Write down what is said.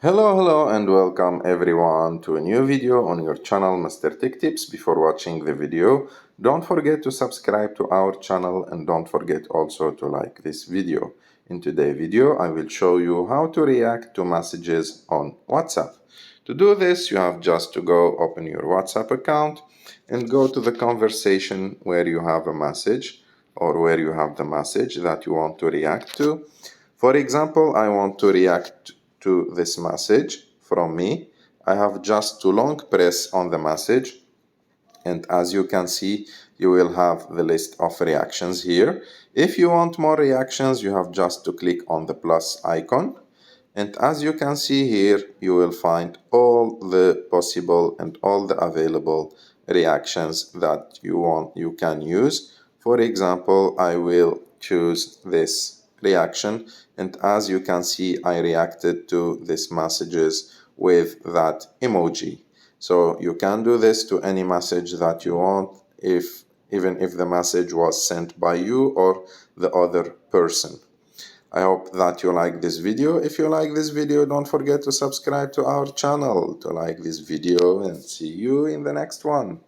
Hello and welcome everyone to a new video on your channel Mr. Tech Tips. Before watching the video, don't forget to subscribe to our channel and don't forget also to like this video. In today's video, I will show you how to react to messages on WhatsApp. To do this, you have just to go open your WhatsApp account and go to the conversation where you have a message or where you have the message that you want to react to. For example, I want to react to this message from me. I have just to long press on the message, and as you can see, you will have the list of reactions here. If you want more reactions, you have just to click on the plus icon, and as you can see here, you will find all the possible and all the available reactions that you can use. For example, I will choose this reaction, and as you can see, I reacted to these messages with that emoji. So you can do this to any message that you want, even if the message was sent by you or the other person. I hope that you like this video. If you like this video, don't forget to subscribe to our channel to like this video, and see you in the next one.